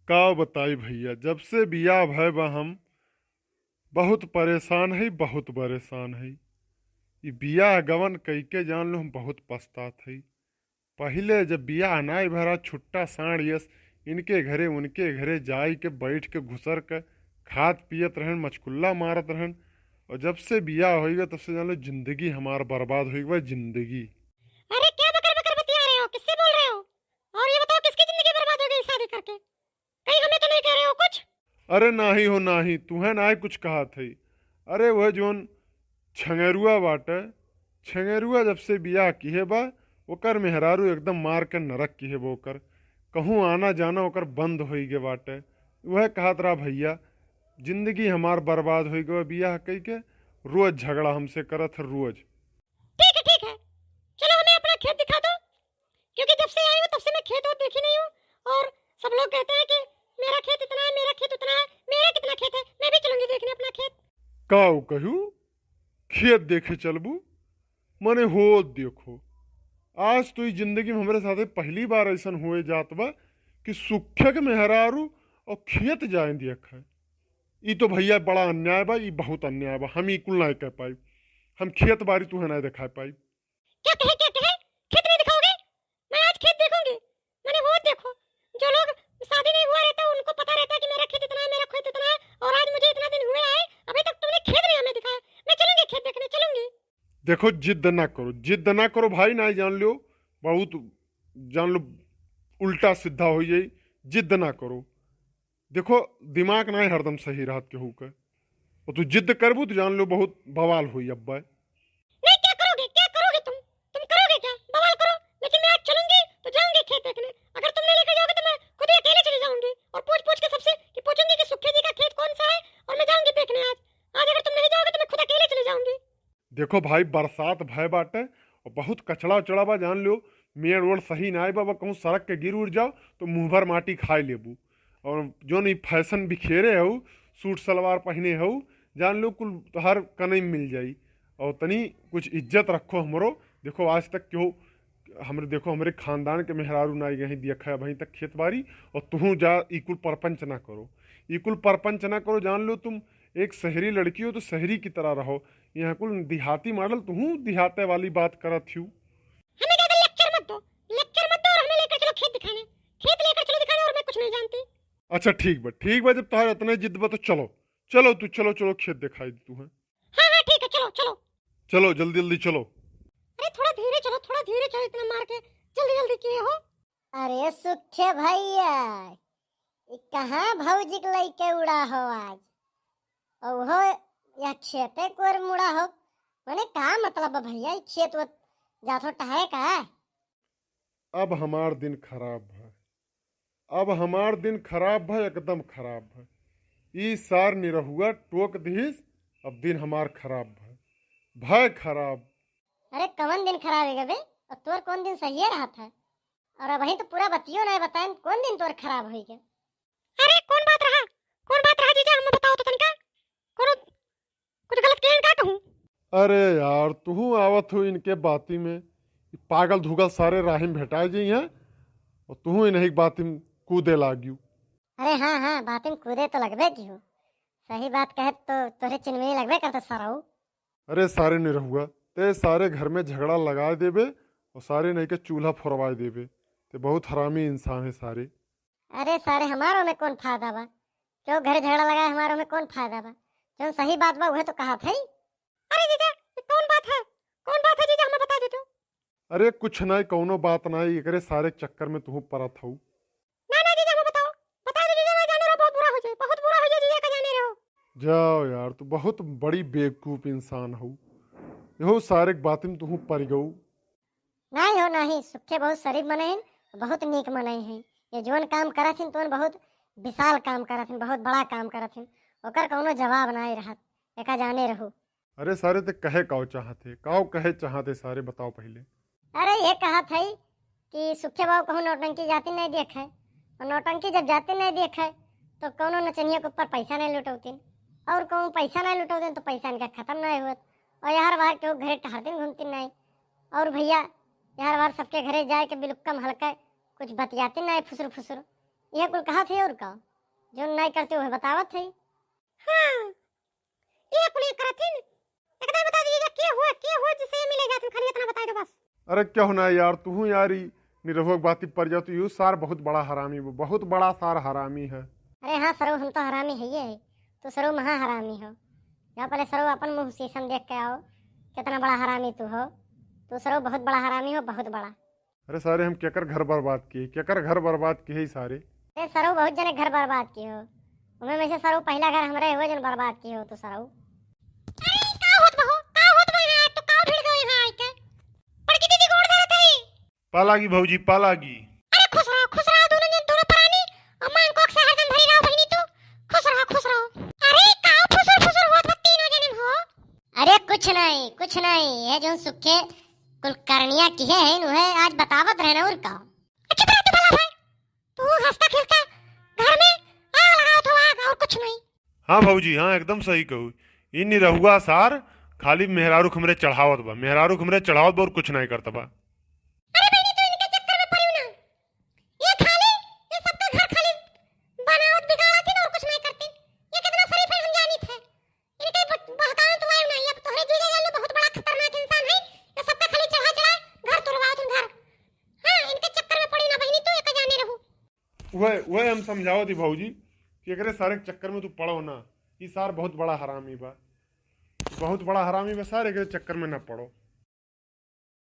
का बताई भैया, जब से बियाह भय बा हम बहुत परेशान है, बहुत परेशान है। ई बियाह गवन कइके जान लो हम बहुत पछतात है। पहिले जब बियाह नाय भरा छुट्टा साँड़ यस इनके घरे उनके घरे जाई के बैठ के घुसर के खात पियत रहन, मचकुल्ला मारत रहन। और जब से बियाह हो गया तब से जान लो जिंदगी हमार बर्बाद हो गई, जिंदगी। अरे क्या बकर बकर बतिया रहे हो? किससे बोल रहे हो? और ये बताओ किसकी जिंदगी बर्बाद हो गई शादी करके? कहीं हमें तो नहीं कह रहे हो कुछ? अरे नाही हो नाही, तुम्हें ना कुछ कहा थी। अरे वह जोन छंगेरुआ बाटे, छंगेरुआ जब से बियाह किए बा ओकर मेहरारू एकदम मार के नरक किए बा। ओकर कहूँ आना जाना ओकर बंद हो गए बाटे। वह कहत रहा भैया जिंदगी हमार बर्बाद हो गई बियाह कई के। रोज झगड़ा हमसे करत है रोज। ठीक है ठीक है, चलो हमें अपना खेत दिखा दो, क्योंकि जब से आई हूँ तब से मैं खेत और देखी नहीं हूँ। और सब लोग कहते हैं कि मेरा खेत इतना है, मेरा खेत उतना है। मेरा कितना खेत है? मैं भी चलूंगी देखने अपना खेत। काऊ कहू खेत देखे चलबू? मने हो देखो, आज तो इस जिंदगी में हमारे साथ पहली बार ऐसा हुए जात बा कि सुखे के मेहरारू और खेत जाए देख है। ई तो भैया बड़ा अन्याय बा, ई बहुत अन्याय बा। हम ई कुल नहीं कह पाई, हम खेत बाड़ी तुहे नहीं दिखा पाई। क्या कहे क्या कहे? खेत नहीं दिखाओगे? मैं आज खेत देखूंगी। मैंने वो देखो, जो लोग शादी नहीं हुआ रहता उनको पता रहता है कि मेरा खेत इतना है, मेरा खेत इतना है। और आज मुझे इतना दिन हुए आए, अभी तक तुमने खेत नहीं हमें दिखाया। मैं चलूंगी खेत देखने, चलूंगी। देखो जिद ना करो, जिद ना करो भाई, ना जान लो बहुत जान लो उल्टा सीधा हो जाई। जिद ना करो, देखो दिमाग ना हरदम सही रहत केहू के। और तू जिद करबू तो जान लो बहुत बवाल हुई अब्बा। नहीं, क्या करोगे? क्या करोगे तुम करोगे क्या? बवाल करो, लेकिन मैं आज चलूंगी तो जाऊंगी खेत देखने। अगर तुम नहीं लेकर जाओगे तो मैं खुद ही अकेले चली जाऊंगी और पूछ पूछ के सबसे कि पूछूंगी कि सुखे जी का खेत कौन सा है। और मैं जाऊंगी देखने आज। आज अगर तुम नहीं जाओगे तो मैं खुद अकेले चली जाऊंगी। देखो भाई बरसात भय बाटे और बहुत कचड़ा उचड़ा बा, जान लो मेन रोड सही ना आए बाबा। कहूँ सड़क के गिर उड़ जाओ तो मुँह भर माटी खाए लेबू। और जो नहीं फैशन बिखेरे हो, सूट सलवार पहने हो, जान लो कुल हर कनई मिल जाई। और तनी कुछ इज्जत रखो हमरो। देखो आज तक क्यों हमरे देखो हमरे खानदान के मेहरारू ना यहीं देखा है वहीं तक खेत बाड़ी। और तुहू जा इकुल परपंच ना करो, इकुल परपंच ना करो। जान लो तुम एक शहरी लड़की हो तो शहरी की तरह रहो। यहाँ कुल देहाती मॉडल तुहू देहाते वाली बात करत हूँ। हमें ज्यादा लेक्चर मत दो, लेक्चर मत दो और हमें लेकर चलो खेत दिखाने। खेत लेकर चलो दिखाने, और मैं कुछ नहीं जानती। अच्छा ठीक बा, जब तुम्हारे इतने जिद बा तो चलो चलो तू चलो चलो खेत दिखाई दे तू है। हाँ हाँ ठीक है, चलो चलो। चलो जल्दी जल्दी चलो। अरे थोड़ा धीरे चलो, थोड़ा धीरे चलो, इतना मार के जल्दी जल्दी किए हो। अरे सुखे भैया, ई कहाँ भौजी के लइके उड़ा हो आज? और हो या खेते कोर मुड़ा हो? मैंने का मतलब है भैया, ई खेत वो जाथो टहे का? अब हमार दिन खराब है, अब हमार दिन खराब है, एकदम खराब है। ई सार निरहुआ टोक दीस, अब दिन हमार खराब है, भय खराब। अरे कौन दिन खराब है बे? और तोर कौन दिन सही रहा था? और अब वही तो पूरा बतियो नहीं बताएं कौन दिन तोर खराब हो गया? अरे कौन बात रहा? कौन बात रहा जीजा, हमें बताओ तो तनिका। कौन कुछ गलत किए का कहूं? अरे यार तू आवत हो इनके बाती में, ई पागल धुगल सारे राहिम भेटाए जी हैं और तू इन्हीं बाती में कूदे लाग्यू। अरे हाँ हाँ, बात में कूदे तो लगबे की हो। सही बात कहे तो तोरे चिन्हवे लगबे करते सराऊ। अरे सारे निरहुआ ते सारे घर में झगड़ा लगा देबे और सारे नहीं के चूल्हा फोड़वाए देबे। ते बहुत हरामी इंसान है सारे। अरे सारे हमारों में कौन फायदा बा? क्यों घर झगड़ा लगाए हमारों में कौन फायदा बा? जो सही बात बा वह तो कहा था ही। अरे जीजा ये कौन बात है? कौन बात है जीजा, हमें बता दे तो। अरे कुछ नहीं, कौनो बात नहीं, एकरे सारे चक्कर में तू परत हूँ। ना ना जीजा हमें बताओ, बता दो जीजा, ना जाने रहो, बहुत बुरा हो जाए, बहुत बुरा हो जाए जीजा का जाने रहो। जाओ यार, तू बहुत बड़ी बेवकूफ इंसान हो। यहो सारे बात में तू पर गऊ। नहीं हो नहीं, सुखे बहुत शरीफ मने हैं, बहुत नीक मने हैं। ये जोन काम करत हैं तो बहुत विशाल काम करत हैं, बहुत बड़ा काम करत हैं। ओकर कौनो जवाब नहीं रहत, एका जाने रहो। अरे सारे ते कहे काओ चाहते, काओ कहे चाहते सारे बताओ पहले। अरे ये कहा था कि सुखे बाबू कहूँ नौटंकी जाती नहीं देखे, और नौटंकी जब जाती नहीं देखे तो कौनो नचनिया के ऊपर पैसा नहीं लुटौतीन, और कहूँ पैसा नहीं लुटौतीन तो पैसा इनका खत्म नहीं हुआ। और यार बार क्यों घरे टहरतीन घूमती नहीं। और भैया यार बार सबके घरे जाए के बिलुक्कम हल्का कुछ बतियाती नहीं फुसुर फुसुर। यह कुल कहा थे और का जो नहीं करते हुए बतावत थे। हाँ ये कुल करथिन एकदम बता दीजिएगा के हुआ जिसे मिलेगा तुम खाली इतना बता दो बस। अरे क्या होना है यार, तू यारी निरहुआ बाती पर जाओ तो यू सार बहुत बड़ा हरामी, वो बहुत बड़ा सार हरामी है। अरे हाँ सरो, हम तो हरामी है ये, तो सरो महा हरामी हो। या पहले सरो अपन मुँह शीशम देख के आओ कितना बड़ा हरामी तू हो। तू सरो बहुत बड़ा हरामी हो, बहुत बड़ा। अरे सारे हम केकर घर बर्बाद किए, केकर घर बर्बाद किए ही सारे। अरे सरो बहुत जने घर बर्बाद किए हो, उनमें में से सरो पहला घर हमारे हुए जन बर्बाद किए हो। तो सरो अरे का होत बा यहाँ तो का भिड़ गए यहाँ आके बड़की दीदी गोड़ धरत है। पालागी भौजी पालागी। अरे खुश रहो दोनों जन दोनों प्राणी अम्मा को से हरदम धरी रहो बहिनी तू खुश रहो। अरे का फुसुर होत बा तीनों जने हो। अरे कुछ नहीं ये जो सुखे कुल करनिया की है नुहे आज बतावत रहना और का। अच्छा बात भला भाई तू हंसता खेलता घर में आग लगाओ तो आग और कुछ नहीं। हाँ भौजी हाँ एकदम सही कहू। इन निरहुआ सार खाली मेहरारू खमरे चढ़ावत बा, मेहरारू खमरे चढ़ावत बा और कुछ नहीं करता बा। अरे बहनी तू इनके चक्कर में पड़ी ना, ये सबका घर खाली बनावट बिगाड़त थी और कुछ नहीं करती। ये कितना शरीफ है हम जानी थे। इनके बहकावे तो आयो नहीं, अब तोहरे जीजा जान लो बहुत बड़ा खतरनाक इंसान है। ये सबका खाली चढ़ा घर तुरवाओ तुम घर। हां इनके चक्कर में पड़ी ना बहनी तू एक जाने रहू। वह हम समझावत ही भौजी कि एकरे सारे के चक्कर में तू पड़ो ना, ई सार बहुत बड़ा हरामी बा, बहुत बड़ा हरामी बा सारे के चक्कर में ना पड़ो।